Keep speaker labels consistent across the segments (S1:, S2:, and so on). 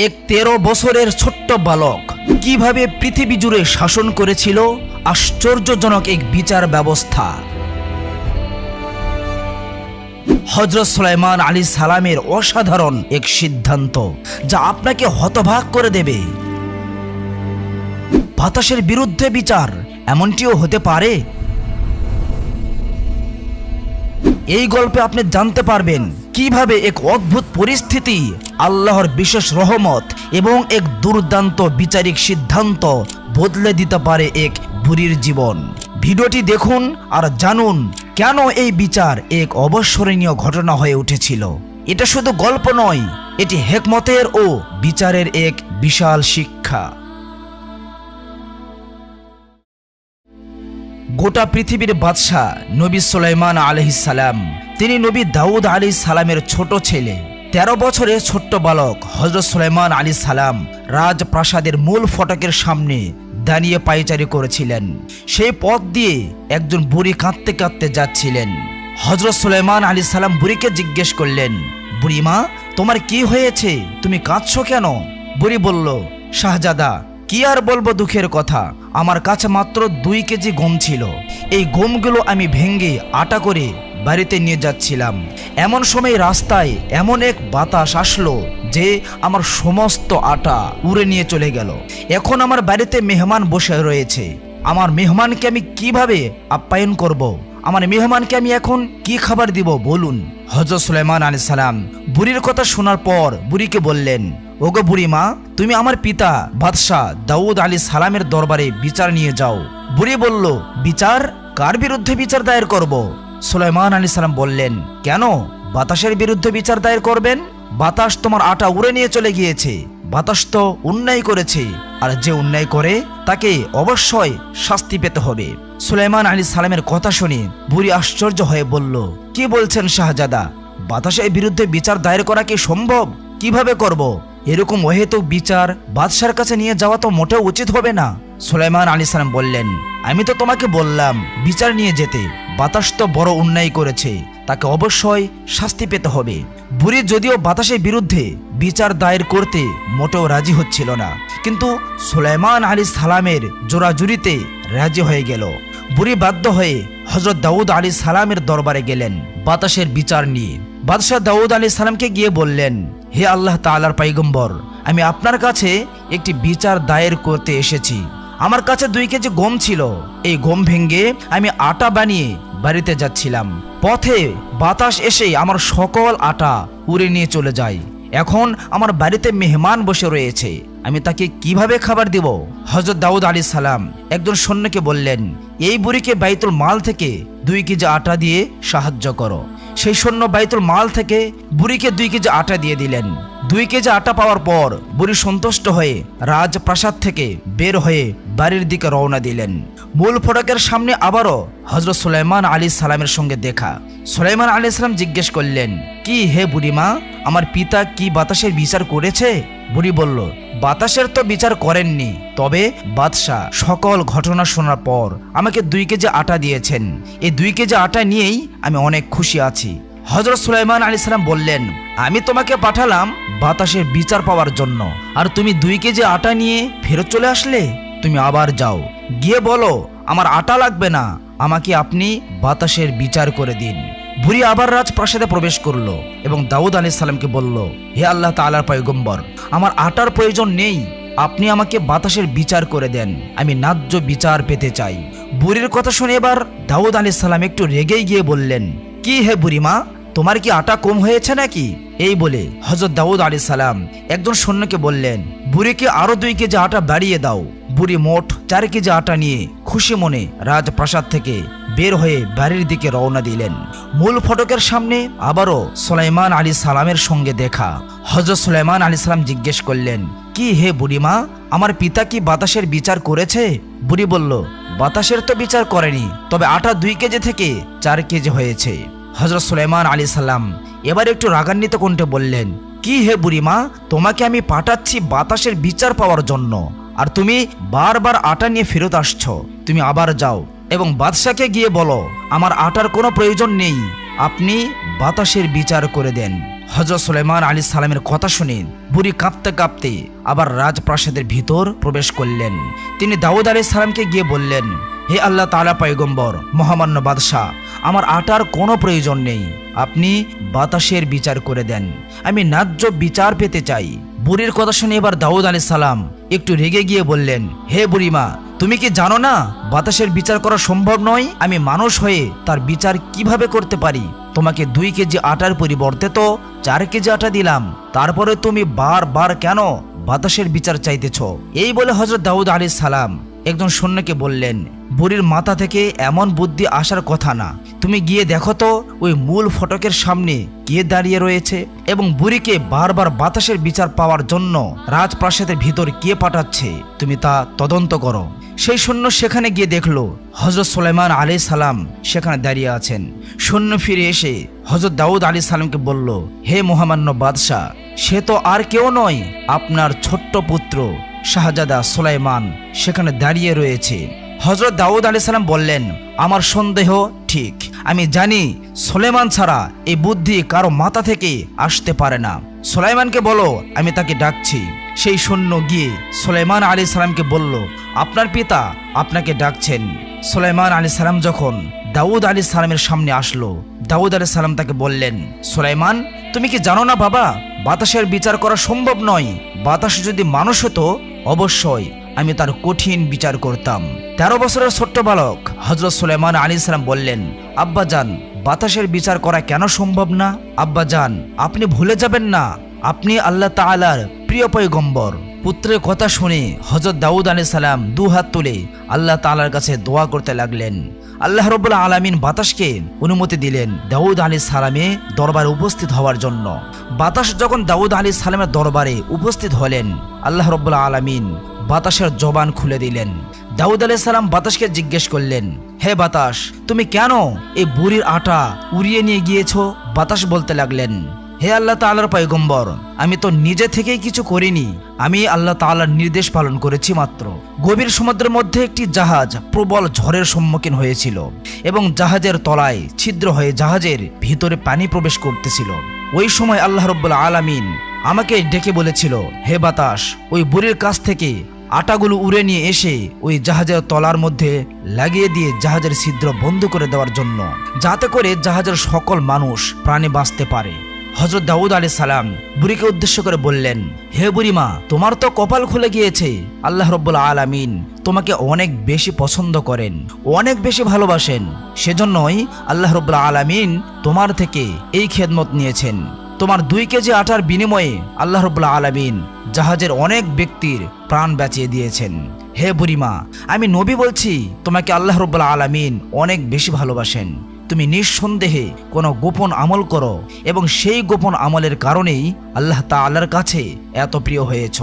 S1: এক 13 বছরের ছোট্ট বালক কিভাবে পৃথিবী জুড়ে শাসন করেছিল, আশ্চর্যজনক এক বিচার ব্যবস্থা। হযরত সুলাইমান আলাইহিস সালামের অসাধারণ এক সিদ্ধান্ত, যা আপনাকে হতবাক করে দেবে। বাতাসের বিরুদ্ধে বিচার, এমনটিও হতে পারে। এই গল্পে আপনি জানতে পারবেন কিভাবে এক অদ্ভুত পরিস্থিতি, আল্লাহর বিশেষ রহমত এবং এক দুর্দান্ত বিচারিক সিদ্ধান্ত বদলে দিতে পারে এক বুড়ির জীবন। ভিডিওটি দেখুন আর জানুন কেন এই বিচার এক অবিস্মরণীয় ঘটনা হয়ে উঠেছিল। এটা শুধু গল্প নয়, এটি হিকমতের ও বিচারের এক বিশাল শিক্ষা। গোটা পৃথিবীর বাদশাহ নবী সুলাইমান আলাইহিস সালাম। তিনি নবী দাউদ আলাইহিস সালামের ছোট ছেলে। 13 বছরের ছোট্ট বালক হযরত সুলাইমান আলাইহিস সালাম রাজপ্রাসাদের মূল ফটকের সামনে দাঁড়িয়ে পায়চারি করেছিলেন। সেই পথ দিয়ে একজন বুড়ি কাঁদতে কাঁদতে যাচ্ছিলেন। হযরত সুলাইমান আলাইহিস সালাম বুড়িকে জিজ্ঞেস করলেন, বুড়িমা, তোমার কি হয়েছে? তুমি কাঁদছো কেন? বুড়ি বলল, শাহজাদা, কি আর বলবো দুঃখের কথা, আমার কাছে মাত্র 2 কেজি গম ছিল। এই গমগুলো আমি ভেঙে আটা করে বাড়িতে নিয়ে যাচ্ছিলাম। এমন সময় রাস্তায় এমন এক বাতাস আসলো যে আমার সমস্ত আটা উড়ে নিয়ে চলে গেল। এখন আমার বাড়িতে মেহমান বসে রয়েছে। আমার মেহমানকে আমি কিভাবে আপ্যায়ন করব? আমার মেহমানকে আমি এখন কি খাবার দিব বলুন? হযরত সুলাইমান আলাইহিস সালাম বুড়ির কথা শোনার পর বুড়িকে বললেন, ওগো বুড়িমা, তুমি আমার পিতা বাদশাহ দাউদ আলাইহিস সালামের দরবারে বিচার নিয়ে যাও। বুড়ি বলল, বিচার? কার বিরুদ্ধে বিচার দায়ের করব? সুলাইমান আলাইহিস সালাম বললেন, কেন বাতাসের বিরুদ্ধে বিচার দায়ের করবেন? বাতাস তোমার আটা উড়ে নিয়ে চলে গিয়েছে। বাতাস তো অন্যায় করেছে, আর যে অন্যায় করে তাকে অবশ্যই শাস্তি পেতে হবে। সুলাইমান আলাইহিস সালামের কথা শুনে বুড়ি আশ্চর্য হয়ে বলল, কি বলছেন শাহজাদা? বাতাসের বিরুদ্ধে বিচার দায়ের করা কি সম্ভব? কিভাবে করব? এরকম অহেতুক বিচার বাদশার কাছে নিয়ে যাওয়া তো মোটেও উচিত হবে না। সুলাইমান আলাইহিস সালাম বললেন, আমি তো তোমাকে বললাম বিচার নিয়ে যেতে। বাতাস তো বড় অন্যায় করেছে, তাকে অবশ্যই শাস্তি পেতে হবে। বুড়ি যদিও বাতাসের বিরুদ্ধে বিচার দায়ের করতে মোটেও রাজি হচ্ছিল না, কিন্তু সুলাইমান আলাইহিস সালামের জোরাজুরিতে রাজি হয়ে গেল। বুড়ি বাধ্য হয়ে হযরত দাউদ আলাইহিস সালামের দরবারে গেলেন বাতাসের বিচার নিয়ে। বাদশাহ দাউদ আলাইহিস সালামকে গিয়ে বললেন, হে আল্লাহ তাআলার পয়গম্বর, আমি আপনার কাছে একটি বিচার দায়ের করতে এসেছি। আমার কাছে 2 কেজি গম ছিল। এই গম ভেঙে আমি আটা বানিয়ে বাড়িতে যাচ্ছিলাম। পথে বাতাস এসে আমার সকল আটা উড়ে নিয়ে চলে যায়। এখন আমার বাড়িতে মেহমান বসে রয়েছে, আমি তাকে কিভাবে খাবার দিব? হযরত দাউদ আলাইহিস সালাম একজন সৈন্যকে বললেন, এই বুড়িকে বাইতুল মাল থেকে 2 কেজি আটা দিয়ে সাহায্য করো। সেই সৈন্য বাইতুল মাল থেকে বুড়িকে 2 কেজি আটা দিয়ে দিলেন। 2 কেজি আটা পাওয়ার পর বুড়ি সন্তুষ্ট হয়ে রাজপ্রাসাদ থেকে বের হয়ে বাড়ির দিকে রওনা দিলেন। মূল ফটকের সামনে আবারও হযরত সুলাইমান আলাইহিস সালামের সঙ্গে দেখা। সুলাইমান আলাইহিস সালাম জিজ্ঞেস করলেন, কি হে বুড়িমা, আমার পিতা কি বাতাসের বিচার করেছে? বুড়ি বলল, বাতাসের তো বিচার করেননি, তবে বাদশাহ সকল ঘটনা শোনার পর আমাকে 2 কেজি আটা দিয়েছেন। এই 2 কেজি আটা নিয়েই আমি অনেক খুশি আছি। হযরত সুলাইমান আলাইহিস সালাম বললেন, আমি তোমাকে পাঠালাম বাতাসের বিচার পাওয়ার জন্য, আর তুমি 2 কেজি আটা নিয়ে ফেরত চলে আসলে? তুমি আবার যাও, গিয়ে বলো আমার আটা লাগবে না, আমাকে আপনি বাতাসের বিচার করে দিন। বুড়ি আবার রাজপ্রাসাদে প্রবেশ করলো এবং দাউদ আলাইহিস সালামকে বলল, হে আল্লাহ তাআলার পয়গম্বর, আমার আটার প্রয়োজন নেই, আপনি আমাকে বাতাসের বিচার করে দেন, আমি ন্যায্য বিচার পেতে চাই। বুড়ির কথা শুনে এবার দাউদ আলাইহিস সালাম একটু রেগেই গিয়ে বললেন, কি হে বুড়িমা, তোমার কি আটা কম হয়েছে নাকি? এই বলে হযরত দাউদ আলাইহিস সালাম একজন সৈন্যকে বললেন, বুড়িকে আরো 2 কেজি আটা বাড়িয়ে দাও। বুড়ি মোট 4 কেজি আটা নিয়ে খুশি মনে রাজপ্রাসাদ থেকে বের হয়ে বাড়ির দিকে রওনা দিলেন। মূল ফটকের সামনে আবারও সুলাইমান আলাইহিস সালামের সঙ্গে দেখা। হযরত সুলাইমান আলাইহিস সালাম জিজ্ঞেস করলেন, কি হে বুড়িমা, আমার পিতা কি বাতাসের বিচার করেছে? বুড়ি বলল, বাতাসের তো বিচার করেনি, তবে আটা 2 কেজি থেকে 4 কেজি হয়েছে। হযরত সুলাইমান আলাইহিস সালাম এবার একটু রাগান্বিত কণ্ঠে বললেন, কি হে বুড়িমা, তোমাকে আমি পাঠাচ্ছি বাতাসের বিচার পাওয়ার জন্য, আর তুমি বারবার আটা নিয়ে ফেরত আসছো। তুমি আবার যাও এবং বাদশাকে গিয়ে বলো আমার আটার কোনো প্রয়োজন নেই, আপনি বাতাসের বিচার করে দেন। হযরত সুলাইমান আলাইহিস সালামের কথা শুনে বুড়ি কাঁপতে কাঁপতে আবার রাজপ্রাসাদের ভিতর প্রবেশ করলেন। তিনি দাউদ আলাইহিস সালামকে গিয়ে বললেন, হে আল্লাহ তাআলা পয়গম্বর, মহামান্য বাদশাহ, আমার আটার কোনো প্রয়োজন নেই, আপনি বাতাসের বিচার করে দেন, আমি ন্যায্য বিচার পেতে চাই। বুড়ির কথা শুনে এবার দাউদ আলাইহিস সালাম একটু রেগে গিয়ে বললেন, হে বুড়িমা, তুমি কি জানো না বাতাসের বিচার করা সম্ভব নয়? আমি মানুষ হয়ে তার বিচার কিভাবে করতে পারি? তোমাকে 2 কেজি আটার পরিবর্তে তো 4 কেজি আটা দিলাম, তারপরে তুমি বারবার কেন বাতাসের বিচার চাইতেছ? এই বলে হযরত দাউদ আলাইহিস সালাম একজন সৈন্যকে বললেন, বুড়ির মাথা থেকে এমন বুদ্ধি আসার কথা না, তুমি গিয়ে দেখো তো ওই মূল ফটকের সামনে কে দাঁড়িয়ে রয়েছে এবং বুড়িকে বারবার বাতাসের বিচার পাওয়ার জন্য রাজপ্রাসাদের ভিতর কে পাঠাচ্ছে, তুমি তা তদন্ত করো। সেই সৈন্য সেখানে গিয়ে দেখলো হযরত সুলাইমান আলাইহিস সালাম সেখানে দাঁড়িয়ে আছেন। সৈন্য ফিরে এসে হযরত দাউদ আলাইহিস সালামকে বলল, হে মহামান্য বাদশাহ, সে তো আর কেউ নয়, আপনার ছোট্ট পুত্র শাহজাদা সুলাইমান সেখানে দাঁড়িয়ে রয়েছে। হযরত দাউদ আলাইহিস সালাম বললেন, আমার সন্দেহ ঠিক, আমি জানি সুলাইমান ছাড়া এই বুদ্ধি কারো মাথা থেকে আসতে পারে না। সুলাইমানকে বলো, আমি তাকে ডাকছি। সেই সৈন্য গিয়ে সুলাইমান আলাইহিস সালামকে বলল, আপনার পিতা আপনাকে ডাকছেন। সুলাইমান আলাইহিস সালাম যখন দাউদ আলাইহিস সালামের সামনে আসলো, দাউদ আলাইহিস সালাম তাকে বললেন, সুলাইমান, তুমি কি জানো না বাবা, বাতাসের বিচার করা সম্ভব নয়। বাতাস যদি মানুষ হতো অবশ্যই আমি তার কঠিন বিচার করতাম। 13 বছরের ছোট্ট বালক হযরত সুলাইমান আলাইহিস সালাম বললেন, আব্বাজান, বাতাসের বিচার করা কেন সম্ভব না? আব্বাজান, আপনি ভুলে যাবেন না, আপনি আল্লাহ তাআলার প্রিয় পয়গম্বর। পুত্রের কথা শুনে হযরত দাউদ আলাইহিস সালাম 2 হাত তুলে আল্লাহ তাআলার কাছে দোয়া করতে লাগলেন। আল্লাহ রাব্বুল আলামিন বাতাসকে অনুমতি দিলেন দাউদ আলাইহিস সালামের দরবারে উপস্থিত হওয়ার জন্য। বাতাস যখন দাউদ আলাইহিস সালামের দরবারে উপস্থিত হলেন, আল্লাহ রাব্বুল আলামিন বাতাসের জবান খুলে দিলেন। দাউদ আলাইহিস সালাম বাতাসকে জিজ্ঞেস করলেন, হে বাতাস, তুমি কেন এই বুড়ির আটা উড়িয়ে নিয়ে গিয়েছো? বাতাস বলতে লাগলেন, হে আল্লাহ তাআলার পয়গম্বর, আমি তো নিজে থেকেই কিছু করিনি, আমি আল্লাহ তাআলার নির্দেশ পালন করেছি মাত্র। গভীর সমুদ্রের মধ্যে একটি জাহাজ প্রবল ঝড়ের সম্মুখীন হয়েছিল এবং জাহাজের তলায় ছিদ্র হয়ে জাহাজের ভিতরে পানি প্রবেশ করতেছিল। ওই সময় আল্লাহ রাব্বুল আলামিন আমাকে ডেকে বলেছিল, হে বাতাস, ওই বুড়ির কাছ থেকে আটাগুলো উড়ে নিয়ে এসে ওই জাহাজের তলার মধ্যে লাগিয়ে দিয়ে জাহাজের ছিদ্র বন্ধ করে দেওয়ার জন্য, যাতে করে জাহাজের সকল মানুষ প্রাণে বাঁচতে পারে। হযরত দাউদ আলাইহিস সালাম বুড়িকে উদ্দেশ্য করে বললেন, হে বুড়িমা, তোমার তো কপাল খুলে গিয়েছে, আল্লাহ রাব্বুল আলামিন তোমাকে অনেক বেশি পছন্দ করেন, অনেক বেশি ভালোবাসেন, সেজন্যই আল্লাহ রাব্বুল আলামিন তোমার থেকে এই খেদমত নিয়েছেন। তোমার 2 কেজি আটার বিনিময়ে আল্লাহ রাব্বুল আলামিন জাহাজের অনেক ব্যক্তির প্রাণ বাঁচিয়ে দিয়েছেন। হে বুড়িমা, আমি নবী বলছি, তোমাকে আল্লাহ রাব্বুল আলামিন অনেক বেশি ভালোবাসেন। তুমি নিঃসন্দেহে কোনো গোপন আমল করো এবং সেই গোপন আমলের কারণেই আল্লাহ তাআলার কাছে এত প্রিয় হয়েছ।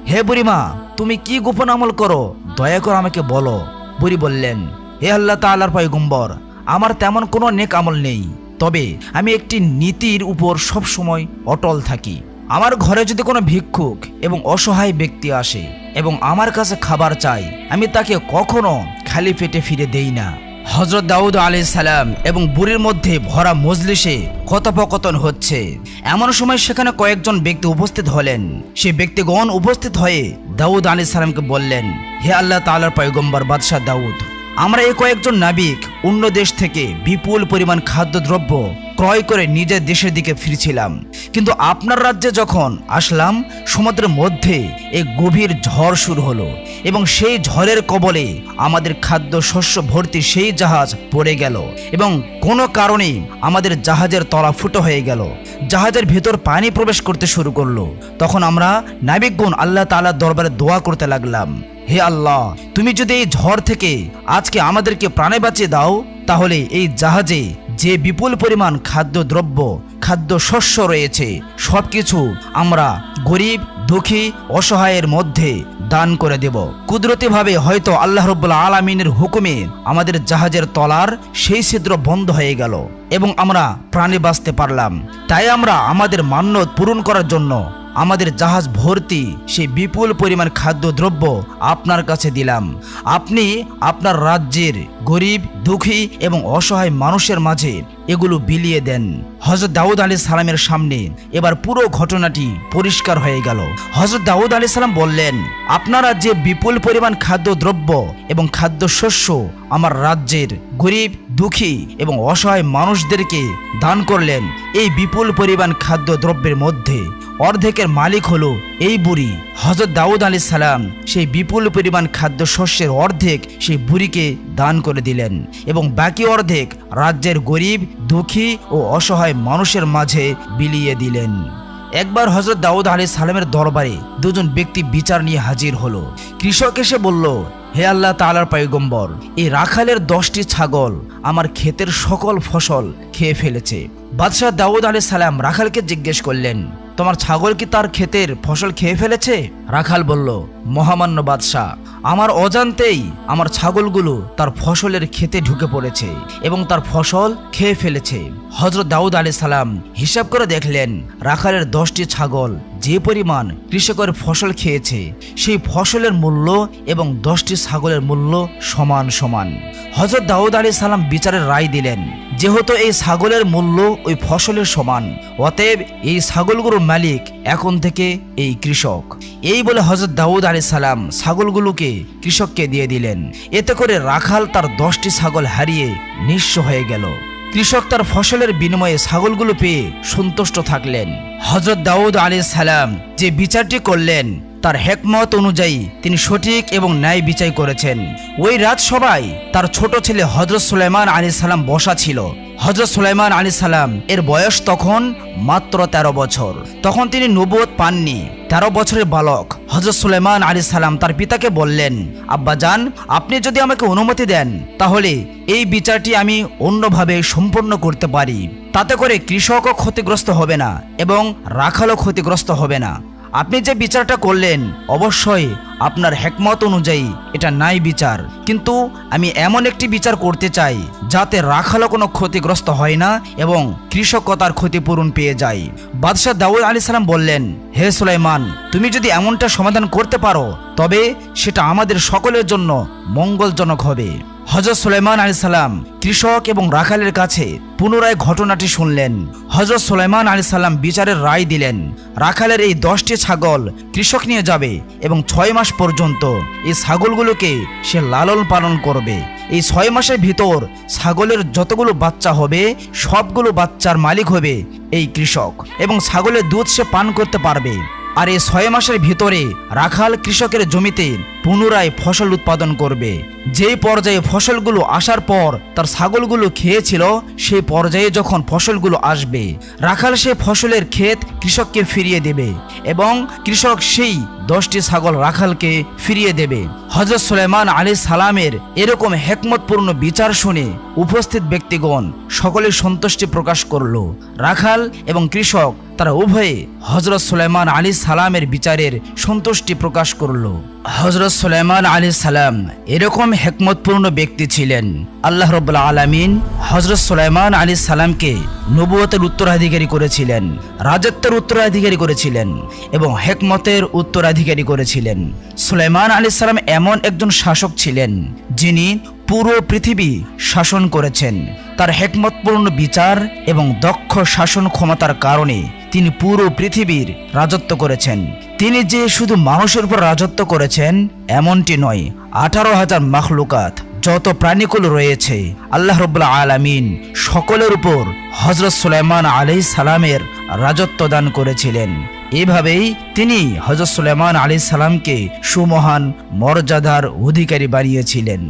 S1: হে বুড়িমা, তুমি কি গোপন আমল করো? দয়া করে আমাকে বলো। বুড়ি বললেন, হে আল্লাহ তাআলার পয়গম্বর, আমার তেমন কোনো নেক আমল নেই, তবে আমি একটি নীতির উপর সব সময় অটল থাকি। আমার ঘরে যদি কোনো ভিক্ষুক এবং অসহায় ব্যক্তি আসে এবং আমার কাছে খাবার চাই, আমি তাকে কখনো খালি পেটে ফিরে দেই না। হযরত দাউদ আলাইহিস সালাম এবং বুড়ির মধ্যে ভরা মজলিসে কথোপকথন হচ্ছে। এমন সময় সেখানে কয়েকজন ব্যক্তি উপস্থিত হলেন। সেই ব্যক্তিগণ উপস্থিত হয়ে দাউদ আলাইহিস সালামকে বললেন, হে আল্লাহ তাআলার পয়গম্বর বাদশাহ দাউদ, আমরা এই কয়েকজন নাবিক অন্য দেশ থেকে বিপুল পরিমাণ খাদ্যদ্রব্য ক্রয় করে নিজের দেশের দিকে ফিরছিলাম, কিন্তু আপনার রাজ্যে যখন আসলাম, সমুদ্রের মধ্যে এক গভীর ঝড় শুরু হলো এবং সেই ঝড়ের কবলে আমাদের খাদ্য শস্য ভর্তি সেই জাহাজ পড়ে গেল এবং কোনো কারণে আমাদের জাহাজের তলা ফুটো হয়ে গেল। জাহাজের ভেতর পানি প্রবেশ করতে শুরু করলো। তখন আমরা নাবিকগণ আল্লাহ তাআলার দরবারে দোয়া করতে লাগলাম, হে আল্লাহ, তুমি যদি এই ঝড় থেকে আজকে আমাদেরকে প্রাণে বাঁচিয়ে দাও, তাহলে এই জাহাজে যে বিপুল পরিমাণ খাদ্যদ্রব্য খাদ্য শস্য রয়েছে সবকিছু আমরা গরিব দুঃখী অসহায়ের মধ্যে দান করে দেব। কুদরতিভাবে হয়তো আল্লাহ রাব্বুল আলামিনের হুকুমে আমাদের জাহাজের তলার সেই ছিদ্র বন্ধ হয়ে গেল এবং আমরা প্রাণে বাঁচতে পারলাম। তাই আমরা আমাদের মান্যত পূরণ করার জন্য আমাদের জাহাজ ভর্তি সেই বিপুল পরিমাণ খাদ্যদ্রব্য আপনার কাছে দিলাম। আপনি আপনার রাজ্যের গরিব, দুঃখী এবং অসহায় মানুষের মাঝে এগুলো বিলিয়ে দেন। হযরত দাউদ আলাইহিস সালামের সামনে এবার পুরো ঘটনাটি পরিষ্কার হয়ে গেল। হযরত দাউদ আলাইহিস সালাম বললেন, আপনারা যে বিপুল পরিমাণ খাদ্যদ্রব্য এবং খাদ্যশস্য আমার রাজ্যের গরিব, দুঃখী এবং অসহায় মানুষদেরকে দান করলেন, এই বিপুল পরিমাণ খাদ্যদ্রব্যের মধ্যে অর্ধেকের মালিক হলো এই বুড়ি। হযরত দাউদ আলাইহিস সালাম সেই বিপুল পরিমাণ খাদ্যশস্যের অর্ধেক সেই বুড়িকে দান করে দিলেন এবং বাকি অর্ধেক রাজ্যের গরিব, দুঃখী ও অসহায় মানুষের মাঝে বিলিয়ে দিলেন। একবার হযরত দাউদ আলাইহিস সালামের দরবারে দুজন ব্যক্তি বিচার নিয়ে হাজির হলো। কৃষক এসে বলল, হে আল্লাহ তাআলার পয়গম্বর, এই রাখালের 10টি ছাগল আমার ক্ষেতের সকল ফসল খেয়ে ফেলেছে। বাদশাহ দাউদ আলাইহিস সালাম রাখালকে জিজ্ঞেস করলেন, তোমার ছাগল কি তার ক্ষেতের ফসল খেয়ে ফেলেছে? রাখাল বলল, মহামান্য বাদশাহ, আমার অজান্তেই আমার ছাগলগুলো তার ফসলের ক্ষেতে ঢুকে পড়েছে এবং তার ফসল খেয়ে ফেলেছে। হযরত দাউদ আলাইহিস সালাম হিসাব করে দেখলেন, রাখালের 10টি ছাগল যে পরিমাণ কৃষকের ফসল খেয়েছে সেই ফসলের মূল্য এবং 10টি ছাগলের মূল্য সমান সমান। হযরত দাউদ আলাইহিস সালাম বিচারের রায় দিলেন, যেহেতু এই ছাগলের মূল্য ওই ফসলের সমান, অতএব এই ছাগলগুলোর মালিক এখন থেকে এই কৃষক। এই বলে হযরত দাউদ আলাইহিস সালাম ছাগলগুলোকে কৃষককে দিয়ে দিলেন। এতে করে রাখাল তার 10টি ছাগল হারিয়ে নিঃস্ব হয়ে গেল। কৃষক তার ফসলের বিনিময়ে ছাগলগুলো পেয়ে সন্তুষ্ট থাকলেন। হযরত দাউদ আলাইহিস সালাম যে বিচারটি করলেন তার হিকমত অনুযায়ী তিনি সঠিক এবং ন্যায় বিচার করেছেন। ওই রাত সবাই তার ছোট ছেলে হযরত সুলাইমান আলাইহিস সালাম বসা ছিল। হযরত সুলাইমান আলাইহিস সালাম এর বয়স তখন মাত্র 13 বছর। তখন তিনি নবুয়ত পাননি। 13 বছরের বালক হযরত সুলাইমান আলাইহিস সালাম তার পিতাকে বললেন, আব্বাজান, আপনি যদি আমাকে অনুমতি দেন তাহলে এই বিচারটি আমি অন্যভাবে সম্পন্ন করতে পারি। তাতে করে কৃষকও ক্ষতিগ্রস্ত হবে না এবং রাখালও ক্ষতিগ্রস্ত হবে না। আপনি যে বিচারটা করলেন অবশ্যই আপনার হিকমত অনুযায়ী এটা ন্যায় বিচার, কিন্তু আমি এমন একটি বিচার করতে চাই যাতে রাখালও কোনো ক্ষতিগ্রস্ত হয় না এবং কৃষকও তার ক্ষতিপূরণ পেয়ে যায়। বাদশাহ দাউদ আলাইহিস সালাম বললেন, হে সুলাইমান, তুমি যদি এমনটা সমাধান করতে পারো তবে সেটা আমাদের সকলের জন্য মঙ্গলজনক হবে। হযরত সুলাইমান আলাইহিস সালাম কৃষক এবং রাখালের কাছে পুনরায় ঘটনাটি শুনলেন। হযরত সুলাইমান আলাইহিস সালাম বিচারের রায় দিলেন, রাখালের এই 10টি ছাগল কৃষক নিয়ে যাবে এবং 6 মাস পর্যন্ত এই ছাগলগুলোকে সে লালন পালন করবে। এই 6 মাসের ভিতর ছাগলের যতগুলো বাচ্চা হবে সবগুলো বাচ্চার মালিক হবে এই কৃষক এবং ছাগলের দুধ সে পান করতে পারবে। আর এই 6 মাসের ভিতরে রাখাল কৃষকের জমিতে পুনরায় ফসল উৎপাদন করবে। যেই পর্যায়ে ফসলগুলো আসার পর তার ছাগলগুলো খেয়েছিল সেই পর্যায়ে যখন ফসলগুলো আসবে রাখাল সেই ফসলের ক্ষেত কৃষককে ফিরিয়ে দেবে এবং কৃষক সেই 10টি ছাগল রাখালকে ফিরিয়ে দেবে। হযরত সুলাইমান আলাইহিস সালামের এরকম হিকমতপূর্ণ বিচার শুনে উপস্থিত ব্যক্তিগণ সকলে সন্তুষ্টি প্রকাশ করল। রাখাল এবং কৃষক তারা উভয়ে হযরত সুলাইমান আলাইহিস সালামের বিচারের সন্তুষ্টি প্রকাশ করল। হযরত সুলাইমান আলাইহিস সালাম এরকম হিকমতপূর্ণ ব্যক্তি ছিলেন। আল্লাহ রাব্বুল আলামিন হযরত সুলাইমান আলাইহিস সালামকে নবুয়তের উত্তরাধিকারী করেছিলেন, রাজত্বের উত্তরাধিকারী করেছিলেন এবং হিকমতের উত্তরাধিকারী করেছিলেন। সুলাইমান আলাইহিস সালাম এমন একজন শাসক ছিলেন যিনি পুরো পৃথিবী শাসন করেছেন। তার হিকমতপূর্ণ বিচার এবং দক্ষ শাসন ক্ষমতার কারণে তিনি পুরো পৃথিবীর রাজত্ব করেছেন। তিনি যে শুধু মানুষের উপর রাজত্ব করেছেন এমনটি নয়, 18,000 মাখলুকাত যত প্রাণীকুল রয়েছে আল্লাহ রাব্বুল আলামিন সকলের উপর হযরত সুলাইমান আলাইহিস সালামের রাজত্ব দান করেছিলেন। এভাবেই তিনি হযরত সুলাইমান আলাইহিস সালামকে সুমহান মর্যাদার অধিকারী বানিয়েছিলেন।